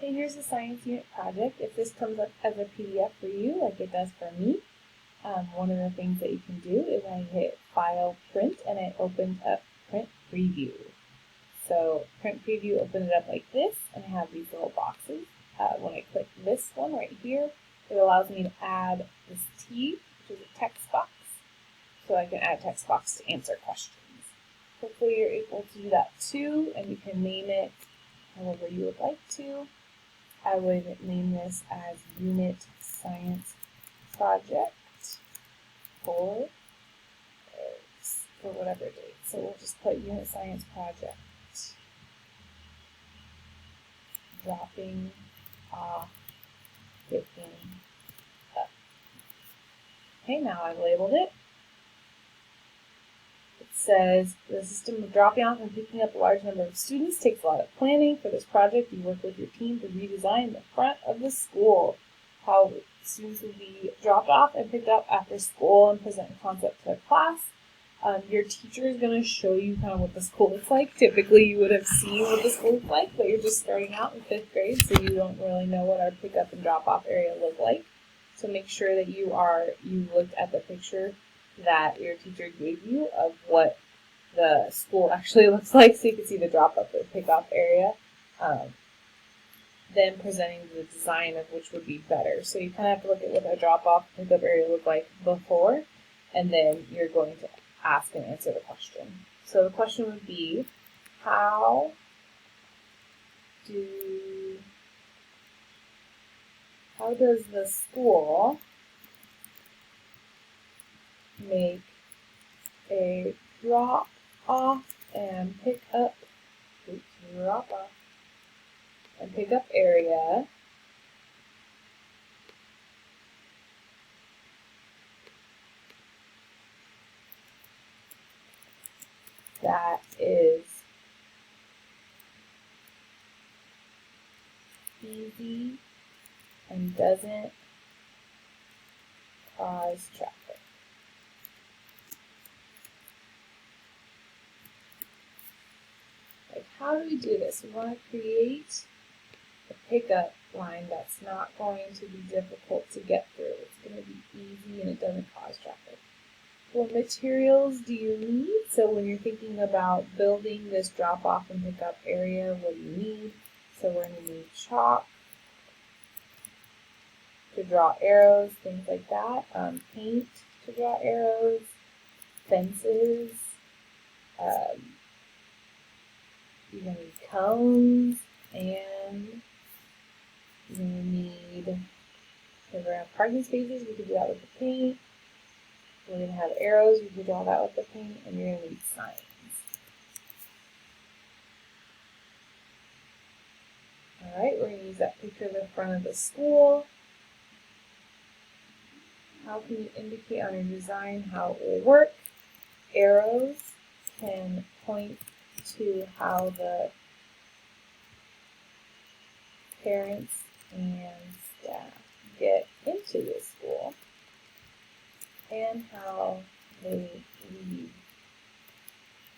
Okay, here's the science unit project. If this comes up as a PDF for you, like it does for me, one of the things that you can do is I hit File, Print, and it opens up Print Preview. So Print Preview opened it up like this, and I have these little boxes. When I click this one right here, it allows me to add this T, which is a text box, so I can add a text box to answer questions. Hopefully you're able to do that too, and you can name it however you would like to. I would name this as Unit Science Project for whatever date. So we'll just put Unit Science Project dropping off, picking up. Okay, now I've labeled it. It says the system of dropping off and picking up a large number of students takes a lot of planning. For this project, you work with your team to redesign the front of the school. How students will be dropped off and picked up after school and present a concept to the class. Your teacher is going to show you kind of what the school looks like. Typically, you would have seen what the school looks like, but you're just starting out in 5th grade, so you don't really know what our pickup and drop-off area look like. So make sure that you looked at the picture that your teacher gave you of what the school actually looks like, so you can see the drop-off or pick-off area. Then presenting the design of which would be better. So you kind of have to look at what the drop-off pickup area looked like before, and then you're going to ask and answer the question. So the question would be, how does the school make a drop-off and pick-up area that is easy and doesn't cause traffic? Like, how do we do this? We want to create a pickup line that's not going to be difficult to get through. It's going to be easy and it doesn't cause traffic. What materials do you need? So when you're thinking about building this drop-off and pickup area, what do you need? So we're going to need chalk to draw arrows, things like that. Paint to draw arrows, fences. You're going to need cones, and you're going to need, if we're going to have parking spaces, we could do that with the paint. We're going to have arrows, you can draw that with the paint, and you're going to need signs. Alright, we're going to use that picture of the front of the school. How can you indicate on your design how it will work? Arrows can point to how the parents and staff get into the school and how they leave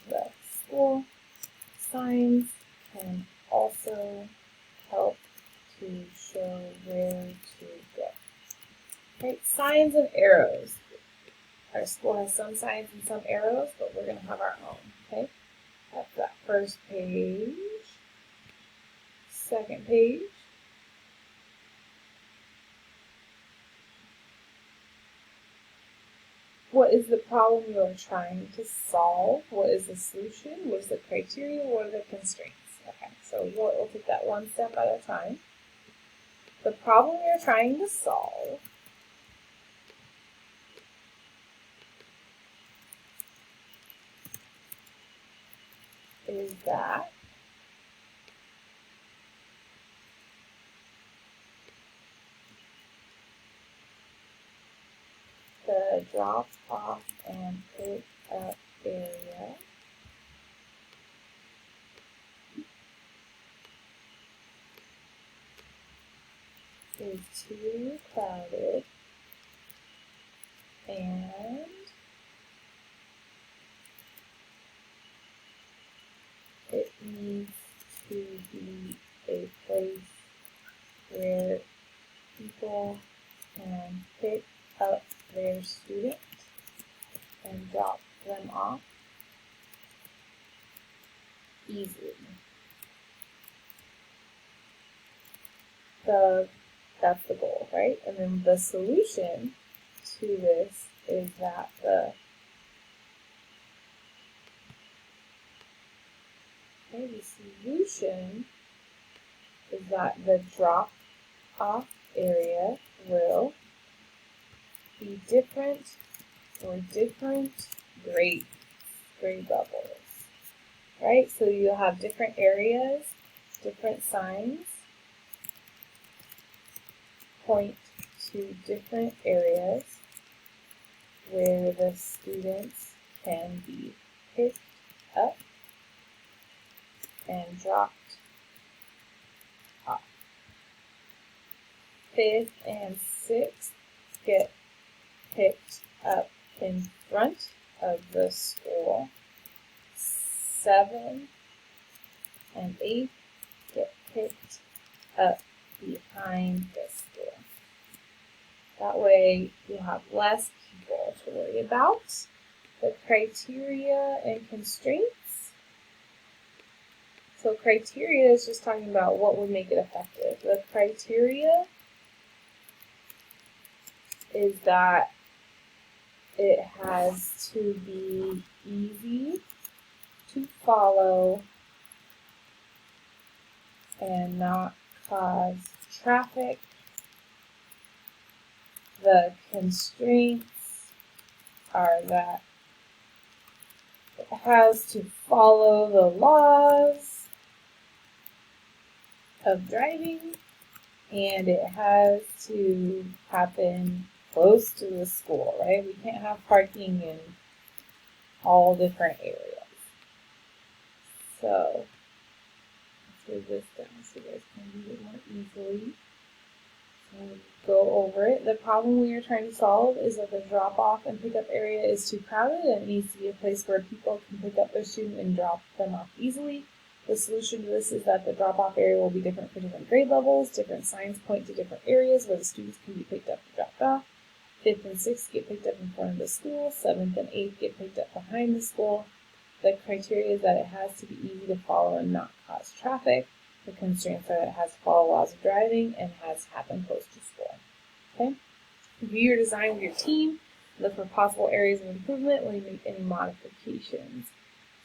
the school. Signs can also help to show where to go. Right, signs and arrows. Our school has some signs and some arrows, but we're going to have our own. Okay, that's that first page. Second page. What is the problem you are trying to solve? What is the solution? What is the criteria? What are the constraints? Okay, so we'll take that one step at a time. The problem you're trying to solve is that the drop off and pick up area is too crowded and it needs to be a place and pick up their student and drop them off easily. That's the goal, right? And then the solution to this is that the solution is that the drop-off area will be different for different grade levels, right? So you'll have different areas, different signs point to different areas where the students can be picked up and dropped off. 5th and 6th get picked up in front of the school. 7th and 8th get picked up behind the school. That way you'll have less people to worry about. The criteria and constraints. So criteria is just talking about what would make it effective. The criteria is that it has to be easy to follow and not cause traffic. The constraints are that it has to follow the laws of driving and it has to happen close to the school, right? We can't have parking in all different areas. So let's move this down so you guys can read it more easily. So go over it. The problem we are trying to solve is that the drop-off and pickup area is too crowded and it needs to be a place where people can pick up their student and drop them off easily. The solution to this is that the drop-off area will be different for different grade levels. Different signs point to different areas where the students can be picked up and dropped off. 5th and 6th get picked up in front of the school. 7th and 8th get picked up behind the school. The criteria is that it has to be easy to follow and not cause traffic. The constraints are that it has to follow laws of driving and has to happen close to school. Okay? Review your design with your team. Look for possible areas of improvement when you make any modifications.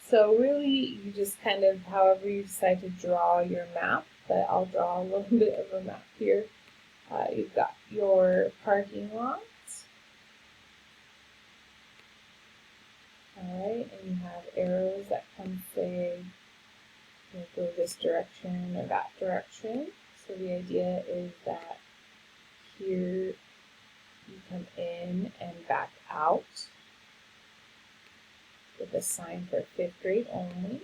So really, you just kind of, however you decide to draw your map, but I'll draw a little bit of a map here. You've got your parking lot. Alright, and you have arrows that come say, go this direction or that direction. So the idea is that here you come in and back out with a sign for 5th grade only.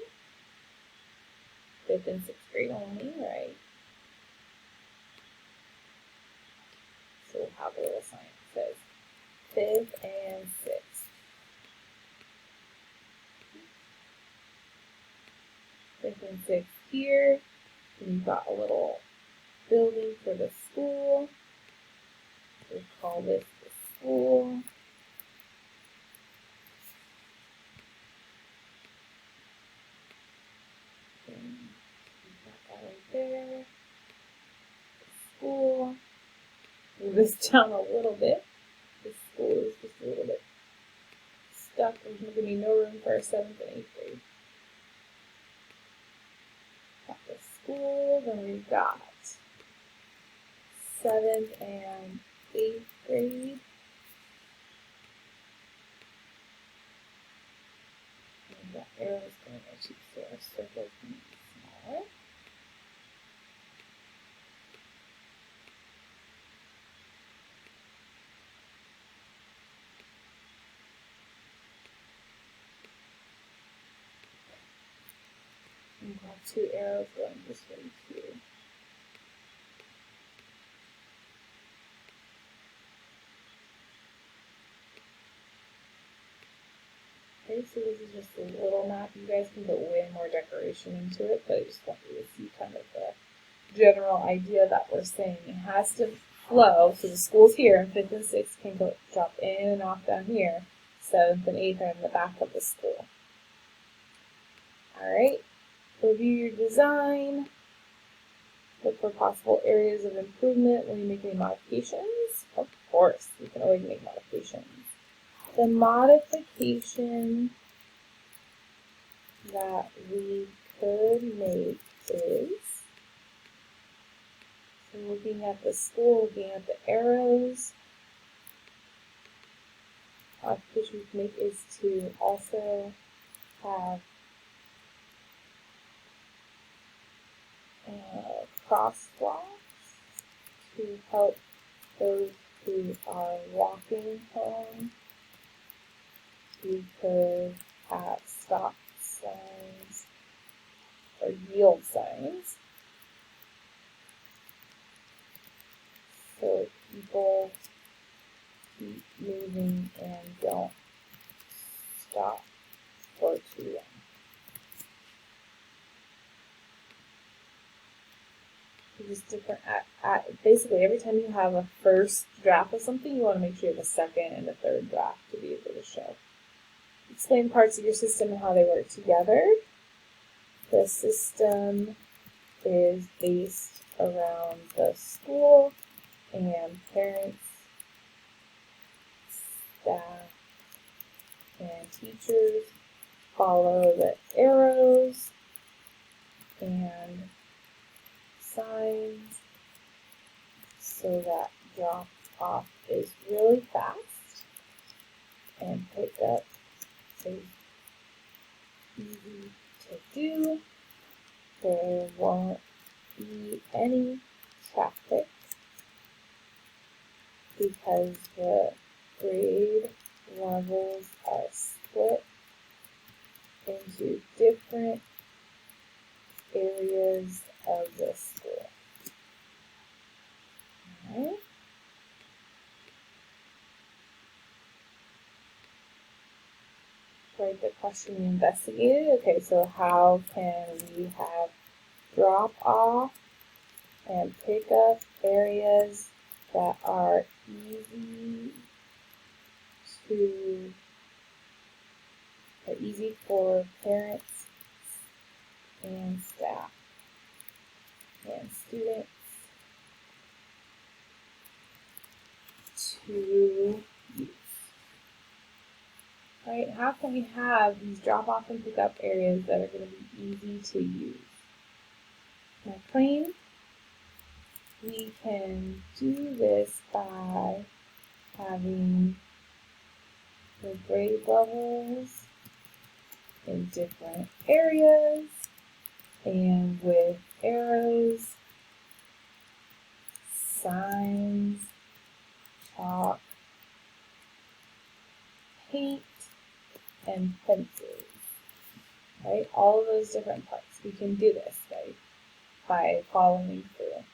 5th and 6th grade only, right? So we'll have a little sign that says 5th and 6th. 5th and 6th here. And you've got a little building for the school. We'll call this the school. And you've got that right there. The school. Move this down a little bit. The school is just a little bit stuck. There's going to be no room for a 7th and 8th grade. Got the school, then we've got 7th and 8th grade. And the arrow is going to cheap, so our circle can be smaller. And we'll have 2 arrows going this way too. Okay, so this is just a little map. You guys can put way more decoration into it, but I just want you to see kind of the general idea that we're saying. It has to flow. So the school's here, and 5th and 6th can go drop in and off down here. 7th and 8th are in the back of the school. Alright, review your design. Look for possible areas of improvement when you make any modifications. Of course, you can always make modifications. The modification that we could make is, so looking at the school, looking at the arrows, modification we can make is to also have crosswalks to help those who are walking home. We could have stop signs or yield signs so people keep moving and don't stop for too long. Just different basically every time you have a first draft of something, you want to make sure you have a second and a third draft to be able to show. Explain parts of your system and how they work together. The system is based around the school and parents, staff, and teachers follow the arrows and signs so that drop off is really fast and pick up is easy to do. There won't be any traffic because the grade levels are split into different areas of the school. Alright. Write the question you investigated. Okay, so how can we have drop off and pick up areas that are easy for parents and staff and students to use. Right? How can we have these drop off and pick up areas that are going to be easy to use? My claim, we can do this by having the grade levels in different areas and with arrows, signs, chalk, paint, and pencils. Right? All of those different parts. We can do this by following through.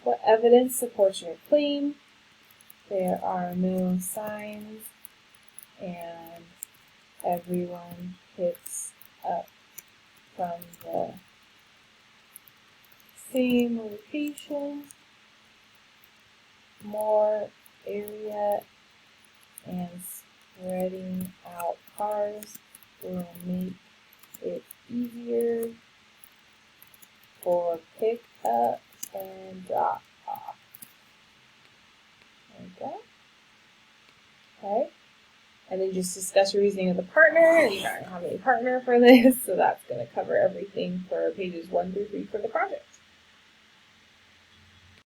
What evidence supports your claim? There are no signs and everyone picks up from the same location. More area and spreading out cars will make it easier for pick up and drop off. There we go. Okay. And then just discuss your reasoning with a partner. You don't have any partner for this, so that's going to cover everything for pages 1 through 3 for the project.